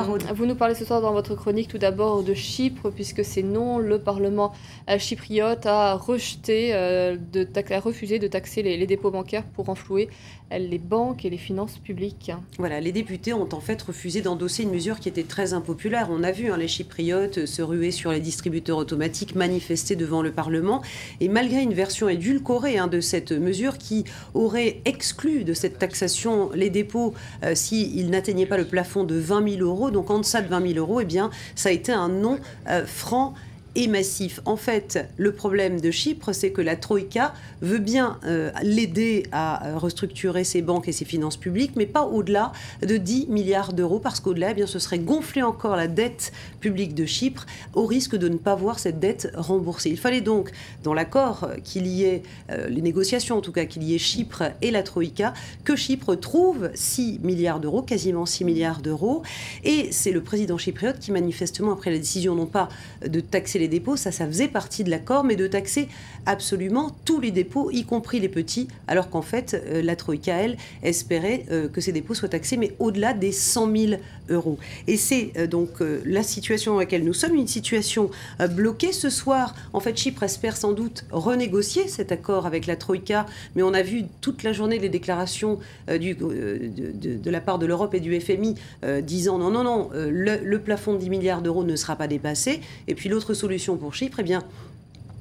parole. Vous nous parlez ce soir dans votre chronique tout d'abord de Chypre, puisque c'est non, le Parlement chypriote a refusé de taxer les dépôts bancaires pour renflouer les banques et les finances publiques. Voilà, les députés ont en fait refusé d'endosser une mesure qui était très impopulaire. On a vu les Chypriotes se ruer sur les distributeurs automatiques, manifester devant le Parlement. Et malgré une version édulcorée de cette mesure qui aurait exclu de cette taxation les dépôts s'ils n'atteignaient pas le plafond de 20 000 euros, donc en deçà de 20 000 euros, eh bien, ça a été un non franc et massif. En fait, le problème de Chypre, c'est que la Troïka veut bien l'aider à restructurer ses banques et ses finances publiques, mais pas au-delà de 10 milliards d'euros, parce qu'au-delà, eh bien, ce serait gonfler encore la dette publique de Chypre, au risque de ne pas voir cette dette remboursée. Il fallait donc, dans l'accord qu'il y ait, les négociations en tout cas, qu'il y ait Chypre et la Troïka, que Chypre trouve 6 milliards d'euros, quasiment 6 milliards d'euros, et c'est le président chypriote qui, manifestement, après la décision non pas de taxer les dépôts, ça faisait partie de l'accord, mais de taxer absolument tous les dépôts, y compris les petits, alors qu'en fait, la Troïka, elle, espérait que ces dépôts soient taxés, mais au-delà des 100 000 euros. Et c'est donc la situation dans laquelle nous sommes, une situation bloquée. Ce soir, en fait, Chypre espère sans doute renégocier cet accord avec la Troïka, mais on a vu toute la journée les déclarations de la part de l'Europe et du FMI disant non, le plafond de 10 milliards d'euros ne sera pas dépassé. Et puis l'autre solution pour Chypre, eh bien,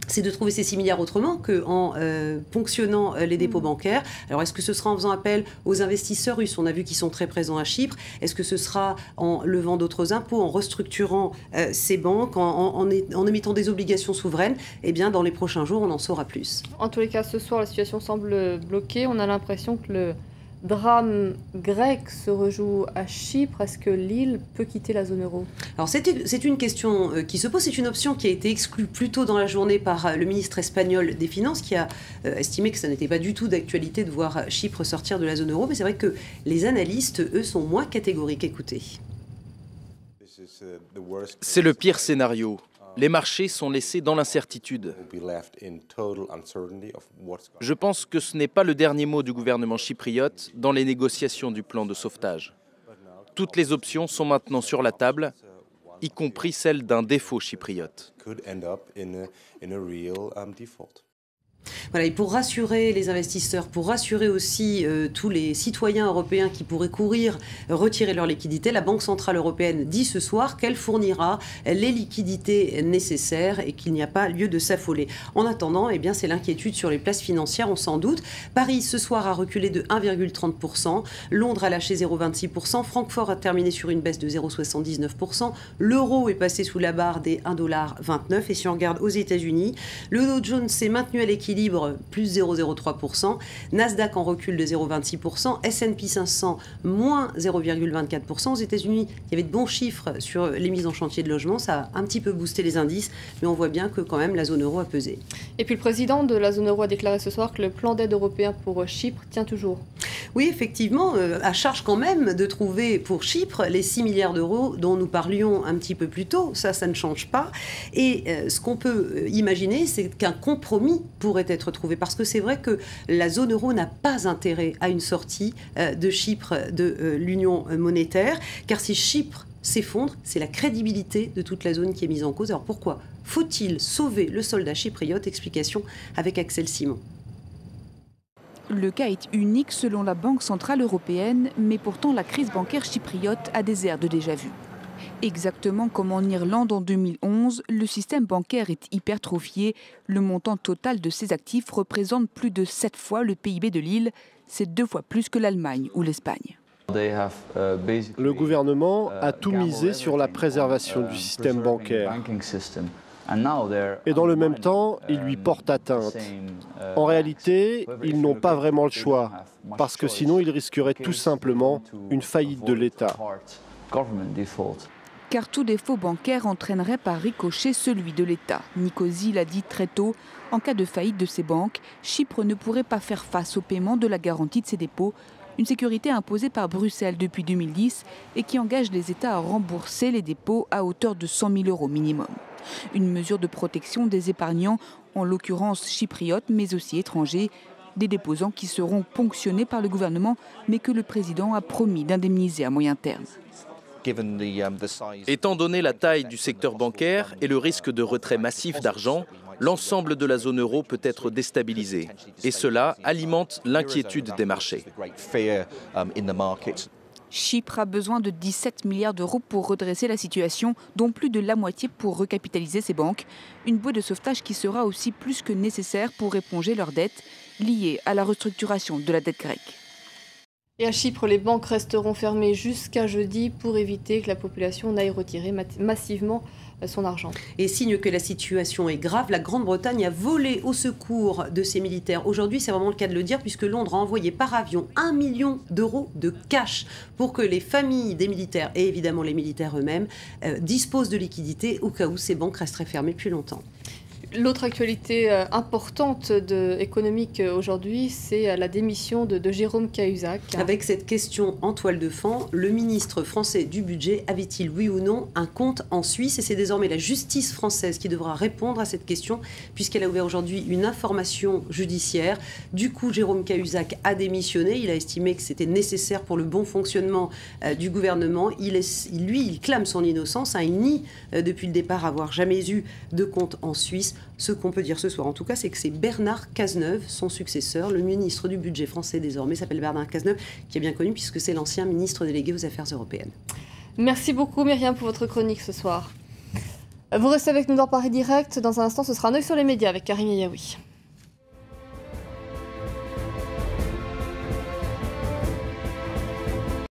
c'est de trouver ces 6 milliards autrement qu'en ponctionnant les dépôts bancaires. Alors, est-ce que ce sera en faisant appel aux investisseurs russes? On a vu qu'ils sont très présents à Chypre. Est-ce que ce sera en levant d'autres impôts, en restructurant ces banques, en émettant des obligations souveraines? Eh bien, dans les prochains jours, on en saura plus. En tous les cas, ce soir, la situation semble bloquée. On a l'impression que le drame grec se rejoue à Chypre. Est-ce que l'île peut quitter la zone euro? Alors c'est une question qui se pose, c'est une option qui a été exclue plus tôt dans la journée par le ministre espagnol des Finances qui a estimé que ça n'était pas du tout d'actualité de voir Chypre sortir de la zone euro, mais c'est vrai que les analystes, eux, sont moins catégoriques. Écoutez. C'est le pire scénario. Les marchés sont laissés dans l'incertitude. Je pense que ce n'est pas le dernier mot du gouvernement chypriote dans les négociations du plan de sauvetage. Toutes les options sont maintenant sur la table, y compris celle d'un défaut chypriote. Voilà, et pour rassurer les investisseurs, pour rassurer aussi tous les citoyens européens qui pourraient courir, retirer leur liquidité, la Banque Centrale Européenne dit ce soir qu'elle fournira les liquidités nécessaires et qu'il n'y a pas lieu de s'affoler. En attendant, eh bien, c'est l'inquiétude sur les places financières, on s'en doute. Paris, ce soir, a reculé de 1,30%. Londres a lâché 0,26%. Francfort a terminé sur une baisse de 0,79%. L'euro est passé sous la barre des 1,29$. Et si on regarde aux États-Unis, le Dow Jones s'est maintenu à l'équilibre, plus 0,03%, Nasdaq en recul de 0,26%, S&P 500 moins 0,24%. Aux États-Unis, il y avait de bons chiffres sur les mises en chantier de logement, ça a un petit peu boosté les indices, mais on voit bien que quand même la zone euro a pesé. Et puis le président de la zone euro a déclaré ce soir que le plan d'aide européen pour Chypre tient toujours. Oui, effectivement, à charge quand même de trouver pour Chypre les 6 milliards d'euros dont nous parlions un petit peu plus tôt, ça ne change pas. Et ce qu'on peut imaginer, c'est qu'un compromis pourrait être trouvé, parce que c'est vrai que la zone euro n'a pas intérêt à une sortie de Chypre de l'union monétaire, car si Chypre s'effondre, c'est la crédibilité de toute la zone qui est mise en cause. Alors pourquoi faut-il sauver le soldat chypriote? Explication avec Axel Simon. Le cas est unique selon la Banque Centrale Européenne, mais pourtant la crise bancaire chypriote a des airs de déjà-vu. Exactement comme en Irlande en 2011, le système bancaire est hypertrophié. Le montant total de ses actifs représente plus de 7 fois le PIB de l'île. C'est 2 fois plus que l'Allemagne ou l'Espagne. Le gouvernement a tout misé sur la préservation du système bancaire. Et dans le même temps, ils lui portent atteinte. En réalité, ils n'ont pas vraiment le choix, parce que sinon ils risqueraient tout simplement une faillite de l'État. Car tout défaut bancaire entraînerait par ricochet celui de l'État. Nicosie l'a dit très tôt, en cas de faillite de ses banques, Chypre ne pourrait pas faire face au paiement de la garantie de ses dépôts, une sécurité imposée par Bruxelles depuis 2010 et qui engage les États à rembourser les dépôts à hauteur de 100 000 euros minimum. Une mesure de protection des épargnants, en l'occurrence chypriotes mais aussi étrangers, des déposants qui seront ponctionnés par le gouvernement mais que le président a promis d'indemniser à moyen terme. Étant donné la taille du secteur bancaire et le risque de retrait massif d'argent, l'ensemble de la zone euro peut être déstabilisé. Et cela alimente l'inquiétude des marchés. Chypre a besoin de 17 milliards d'euros pour redresser la situation, dont plus de la moitié pour recapitaliser ses banques. Une bouée de sauvetage qui sera aussi plus que nécessaire pour éponger leurs dettes liées à la restructuration de la dette grecque. Et à Chypre, les banques resteront fermées jusqu'à jeudi pour éviter que la population n'aille retirer massivement son argent. Et signe que la situation est grave, la Grande-Bretagne a volé au secours de ses militaires. Aujourd'hui, c'est vraiment le cas de le dire, puisque Londres a envoyé par avion 1 million d'euros de cash pour que les familles des militaires, et évidemment les militaires eux-mêmes, disposent de liquidités au cas où ces banques resteraient fermées plus longtemps. L'autre actualité importante économique aujourd'hui, c'est la démission de Jérôme Cahuzac. Avec cette question en toile de fond, le ministre français du budget avait-il, oui ou non, un compte en Suisse? Et c'est désormais la justice française qui devra répondre à cette question, puisqu'elle a ouvert aujourd'hui une information judiciaire. Du coup, Jérôme Cahuzac a démissionné. Il a estimé que c'était nécessaire pour le bon fonctionnement du gouvernement. Il clame son innocence. Il nie depuis le départ avoir jamais eu de compte en Suisse. Ce qu'on peut dire ce soir, en tout cas, c'est que c'est Bernard Cazeneuve, son successeur. Le ministre du budget français, désormais, s'appelle Bernard Cazeneuve, qui est bien connu puisque c'est l'ancien ministre délégué aux Affaires européennes. Merci beaucoup, Myriam, pour votre chronique ce soir. Vous restez avec nous dans Paris Direct. Dans un instant, ce sera un œil sur les médias avec Karim Yaoui.